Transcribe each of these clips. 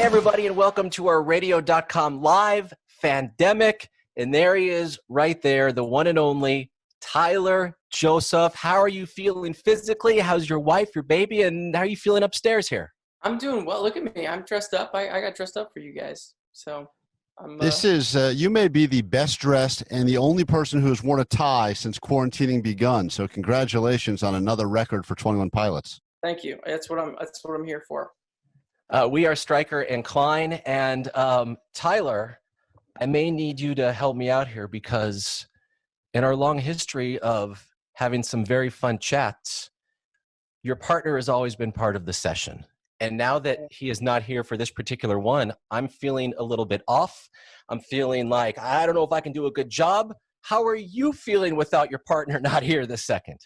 everybody, and welcome to our radio.com live Fandemic. And there he is right there, the one and only Tyler Joseph. How are you feeling physically? How's your wife, your baby, and how are you feeling upstairs here? I'm doing well. Look at me. I'm dressed up. I got dressed up for you guys. So I'm This is, you may be the best dressed and the only person who has worn a tie since quarantining begun. So congratulations on another record for 21 Pilots. Thank you. That's what I'm here for. We are Stryker and Klein, and Tyler, I may need you to help me out here because in our long history of having some very fun chats, your partner has always been part of the session. And now that he is not here for this particular one, I'm feeling a little bit off. I'm feeling like, I don't know if I can do a good job. How are you feeling without your partner not here this second?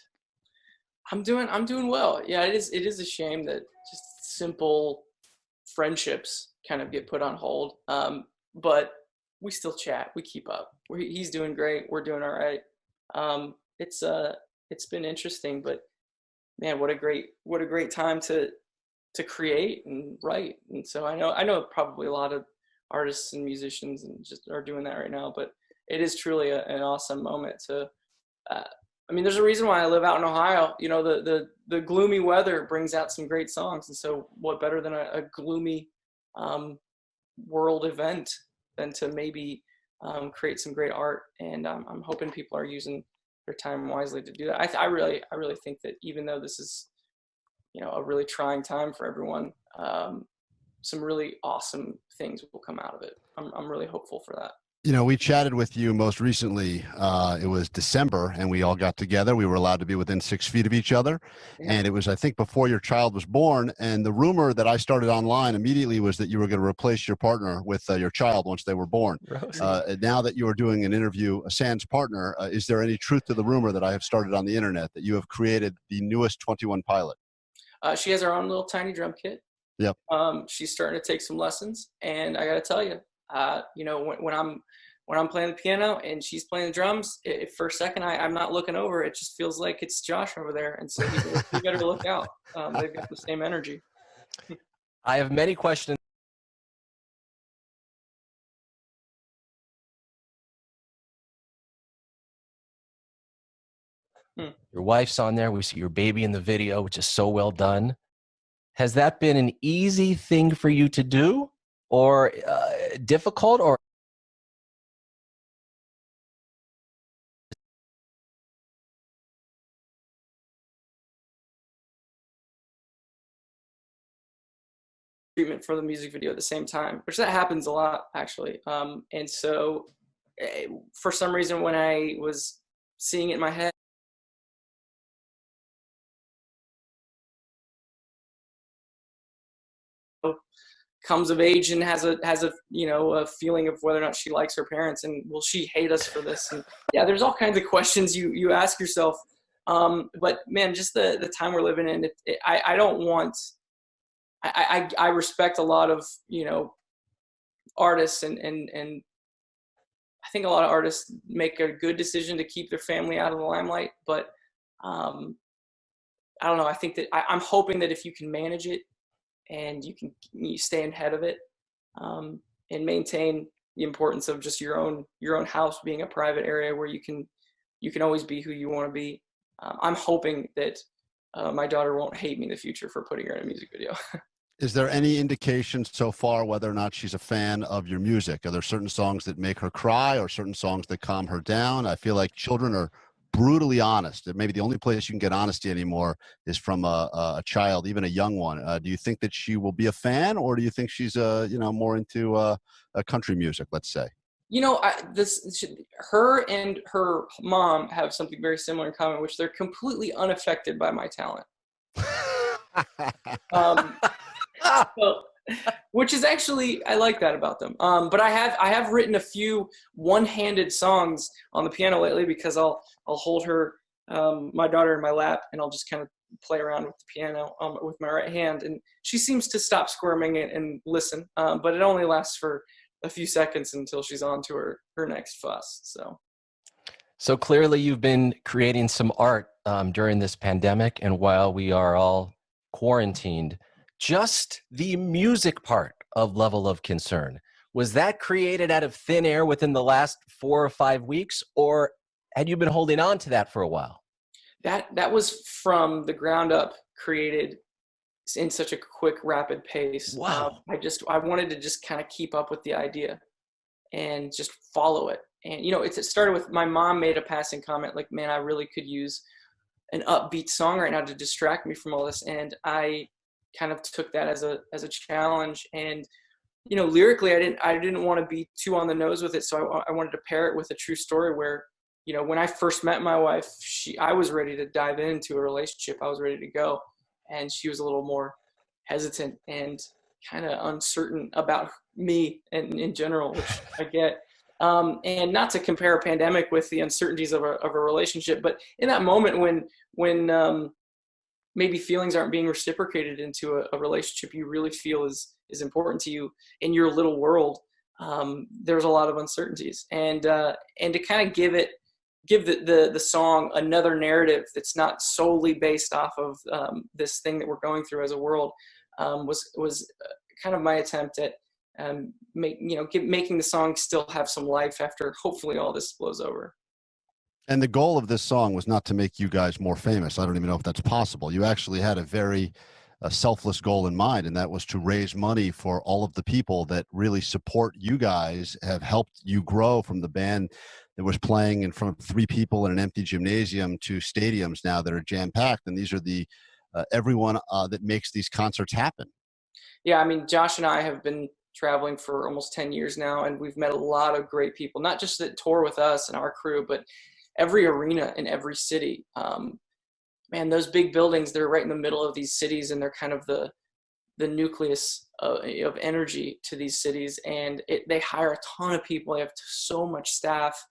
I'm doing well. Yeah, it is a shame that just simple friendships kind of get put on hold. But we still chat. We keep up. He's doing great. We're doing all right. It's been interesting, but man, what a great time to create and write. And so I know probably a lot of artists and musicians and just are doing that right now, but it is truly an awesome moment to, I mean, there's a reason why I live out in Ohio. You know, the gloomy weather brings out some great songs. And so what better than a gloomy world event than to maybe create some great art. And I'm hoping people are using their time wisely to do that. I really think that even though this is, you know, a really trying time for everyone, some really awesome things will come out of it. I'm really hopeful for that. You know, we chatted with you most recently. It was December, and we all got together. We were allowed to be within 6 feet of each other. Yeah. And it was, I think, before your child was born. And the rumor that I started online immediately was that you were going to replace your partner with your child once they were born. Rosie. Now that you are doing an interview, a sans partner, is there any truth to the rumor that I have started on the internet that you have created the newest 21 Pilot? She has her own little tiny drum kit. Yep. She's starting to take some lessons, and I got to tell you, you know, when I'm playing the piano and she's playing the drums, for a second I'm not looking over. It just feels like it's Josh over there, and so you better look out. They've got the same energy. I have many questions. Your wife's on there. We see your baby in the video, which is so well done. Has that been an easy thing for you to do, or difficult, or? Treatment for the music video at the same time, which that happens a lot actually. And so for some reason, when I was seeing it in my head, comes of age and has a you know, a feeling of whether or not she likes her parents, and will she hate us for this? And yeah, there's all kinds of questions you ask yourself. But man, just the time we're living in, I don't want. I respect a lot of, you know, artists, and I think a lot of artists make a good decision to keep their family out of the limelight. But I don't know. I think that I'm hoping that if you can manage it and you stay ahead of it, and maintain the importance of just your own house being a private area where you can always be who you want to be. I'm hoping that my daughter won't hate me in the future for putting her in a music video. Is there any indication so far whether or not she's a fan of your music? Are there certain songs that make her cry or certain songs that calm her down? I feel like children are brutally honest. Maybe the only place you can get honesty anymore is from a child, even a young one. Do you think that she will be a fan, or do you think she's you know, more into country music, let's say? You know, her and her mom have something very similar in common, which they're completely unaffected by my talent. So, which is actually, I like that about them. But I have written a few one-handed songs on the piano lately, because I'll hold her, my daughter, in my lap, and I'll just kind of play around with the piano with my right hand, and she seems to stop squirming and listen. But it only lasts for a few seconds until she's on to her next fuss. So clearly you've been creating some art during this pandemic, and while we are all quarantined. Just the music part of level of concern. Was that created out of thin air within the last 4 or 5 weeks, or had you been holding on to that for a while? That was from the ground up, created in such a quick, rapid pace. Wow. I wanted to just kind of keep up with the idea and just follow it. And it started with my mom made a passing comment like, "Man, I really could use an upbeat song right now to distract me from all this." And I kind of took that as a challenge. And lyrically, I didn't want to be too on the nose with it, so I wanted to pair it with a true story where, when I first met my wife, I was ready to dive into a relationship. I was ready to go, and she was a little more hesitant and kind of uncertain about me and in general, which I get. And not to compare a pandemic with the uncertainties of a relationship, but in that moment when maybe feelings aren't being reciprocated into a relationship you really feel is important to you in your little world, there's a lot of uncertainties, and to kind of give the song another narrative that's not solely based off of this thing that we're going through as a world, was kind of my attempt at making the song still have some life after hopefully all this blows over. And the goal of this song was not to make you guys more famous. I don't even know if that's possible. You actually had a very selfless goal in mind, and that was to raise money for all of the people that really support you guys, have helped you grow from the band that was playing in front of 3 people in an empty gymnasium to stadiums now that are jam-packed. And these are the everyone that makes these concerts happen. Yeah, I mean, Josh and I have been traveling for almost 10 years now, and we've met a lot of great people, not just that tour with us and our crew, but every arena in every city. Man, those big buildings, they're right in the middle of these cities, and they're kind of the nucleus of energy to these cities. And they hire a ton of people. They have so much staff,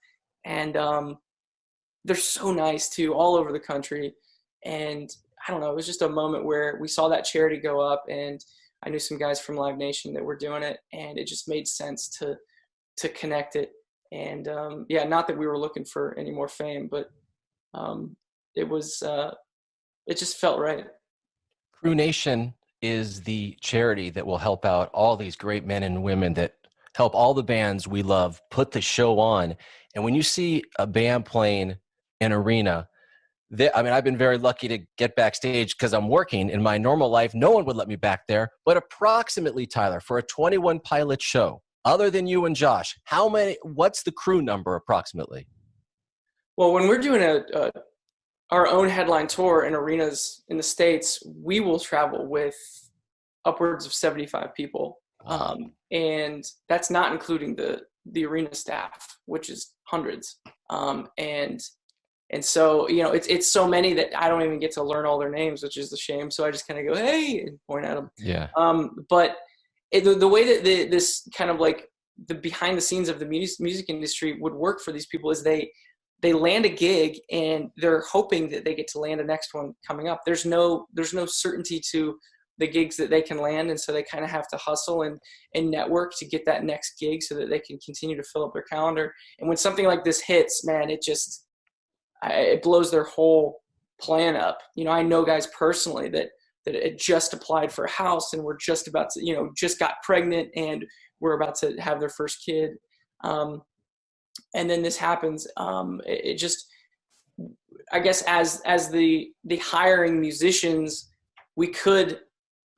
and they're so nice too, all over the country. And I don't know, it was just a moment where we saw that charity go up, and I knew some guys from Live Nation that were doing it, and it just made sense to connect it. And yeah, not that we were looking for any more fame, but it just felt right. Crew Nation is the charity that will help out all these great men and women that help all the bands we love put the show on. And when you see a band playing an arena, I've been very lucky to get backstage because I'm working. In my normal life, no one would let me back there. But approximately, Tyler, for a 21 Pilot show, other than you and Josh, what's the crew number approximately? Well, when we're doing our own headline tour in arenas in the States, we will travel with upwards of 75 people. Wow. And that's not including the arena staff, which is hundreds. And so, it's so many that I don't even get to learn all their names, which is a shame. So I just kind of go, "Hey," and point at them. Yeah. But the way that this kind of like the behind the scenes of the music industry would work for these people is they land a gig and they're hoping that they get to land a next one coming up. There's no certainty to the gigs that they can land, and so they kind of have to hustle and network to get that next gig so that they can continue to fill up their calendar. And when something like this hits, man, it blows their whole plan up. I know guys personally that had just applied for a house and were just about to, just got pregnant and were about to have their first kid. And then this happens. It just, I guess as the hiring musicians, we could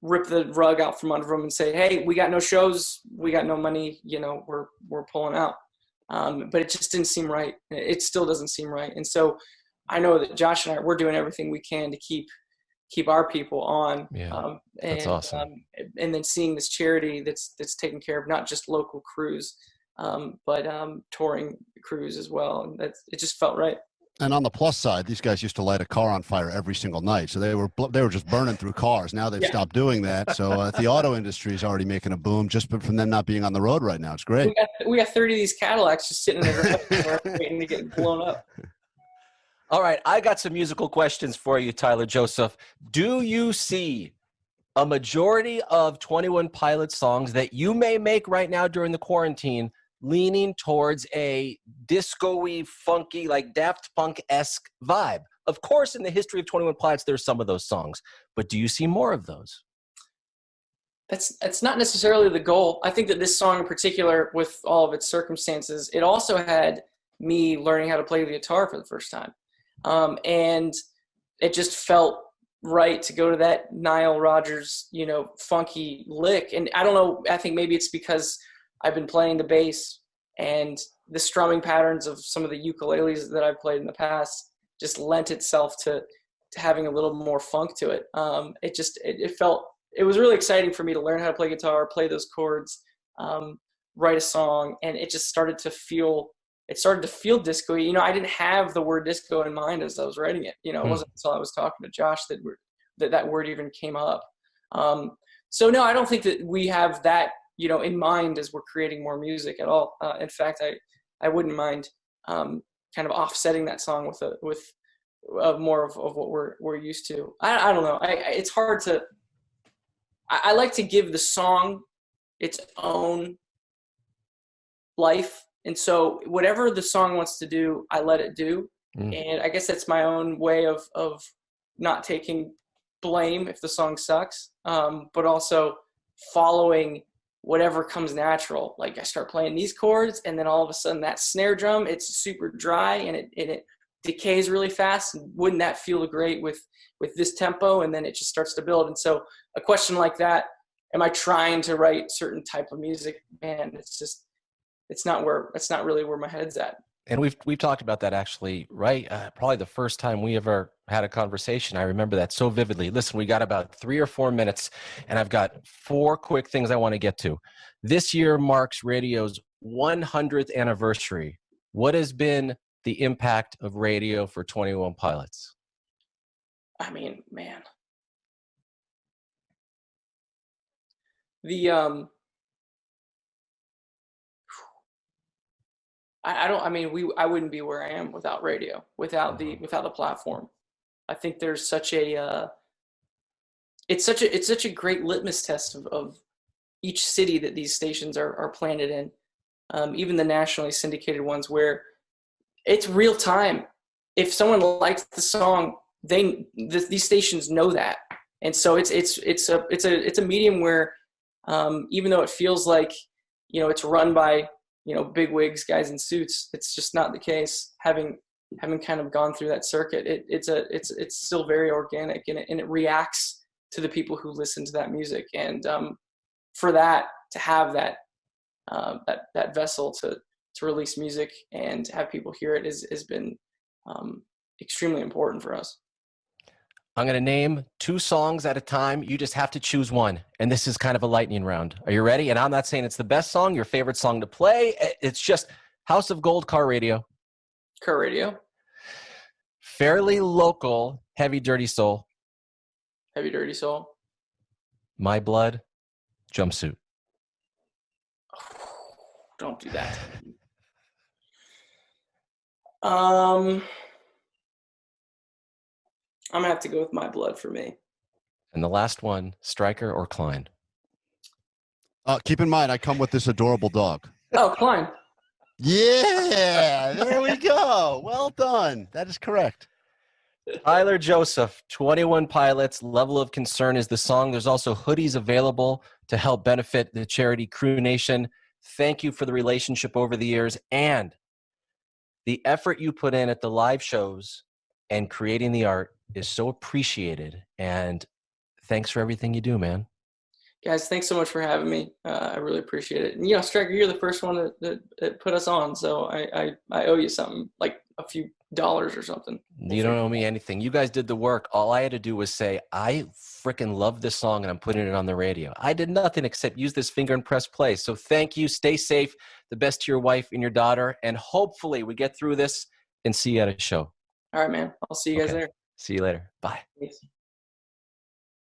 rip the rug out from under them and say, "Hey, we got no shows, we got no money, we're pulling out." But it just didn't seem right. It still doesn't seem right. And so I know that Josh and we're doing everything we can to keep our people on. Yeah, that's awesome. And then seeing this charity that's taking care of not just local crews, but touring crews as well. And it just felt right. And on the plus side, these guys used to light a car on fire every single night. So they were just burning through cars. Now they've stopped doing that. So the auto industry is already making a boom just from them not being on the road right now. It's great. We got 30 of these Cadillacs just sitting in the garage waiting to get blown up. All right, I got some musical questions for you, Tyler Joseph. Do you see a majority of 21 Pilots songs that you may make right now during the quarantine leaning towards a disco-y, funky, like Daft Punk-esque vibe? Of course, in the history of 21 Pilots, there's some of those songs, but do you see more of those? That's not necessarily the goal. I think that this song in particular, with all of its circumstances, it also had me learning how to play the guitar for the first time. And it just felt right to go to that Nile Rodgers, funky lick. And I don't know, I think maybe it's because I've been playing the bass, and the strumming patterns of some of the ukuleles that I've played in the past just lent itself to having a little more funk to it. It was really exciting for me to learn how to play guitar, play those chords, write a song, and it just started to feel disco-y. I didn't have the word disco in mind as I was writing it. It wasn't until I was talking to Josh that word even came up. So no, I don't think that we have that, in mind as we're creating more music at all. In fact, I wouldn't mind kind of offsetting that song with more of what we're used to. I don't know. It's hard to. I like to give the song its own life. And so whatever the song wants to do, I let it do. And I guess that's my own way of not taking blame if the song sucks, but also following whatever comes natural. Like I start playing these chords, and then all of a sudden that snare drum, it's super dry and it decays really fast. And wouldn't that feel great with this tempo? And then it just starts to build. And so a question like that, am I trying to write certain type of music? Man, it's not really where my head's at. And we've talked about that actually, right? Probably the first time we ever had a conversation. I remember that so vividly. Listen, we got about 3 or 4 minutes, and I've got 4 quick things I want to get to. This year marks radio's 100th anniversary. What has been the impact of radio for 21 Pilots? I mean, man, I wouldn't be where I am without radio, without the platform. I think there's such a it's such a great litmus test of each city that these stations are planted in, even the nationally syndicated ones, where it's real time. If someone likes the song, these stations know that, and so it's a medium where even though it feels like it's run by big wigs, guys in suits, it's just not the case. Having kind of gone through that circuit, it's still very organic, and it reacts to the people who listen to that music. And for that to have that vessel to release music and have people hear it has been extremely important for us. I'm going to name 2 songs at a time. You just have to choose one. And this is kind of a lightning round. Are you ready? And I'm not saying it's the best song, your favorite song to play. It's just House of Gold, Car Radio. Car Radio. Fairly Local, Heavy Dirty Soul. Heavy Dirty Soul. My Blood, Jumpsuit. Don't do that. I'm going to have to go with My Blood for me. And the last one, Stryker or Klein? Keep in mind, I come with this adorable dog. Oh, Klein. Yeah, there we go. Well done. That is correct. Tyler Joseph, 21 Pilots, Level of Concern is the song. There's also hoodies available to help benefit the charity Crew Nation. Thank you for the relationship over the years and the effort you put in at the live shows and creating the art is so appreciated. And thanks for everything you do, man. Guys, thanks so much for having me. I really appreciate it. And, Stryker, you're the first one that put us on, so I owe you something, like a few dollars or something. You don't owe me anything. You guys did the work. All I had to do was say, I freaking love this song and I'm putting it on the radio. I did nothing except use this finger and press play. So thank you. Stay safe. The best to your wife and your daughter. And hopefully we get through this and see you at a show. All right, man. I'll see you guys there. See you later. Bye. Thanks.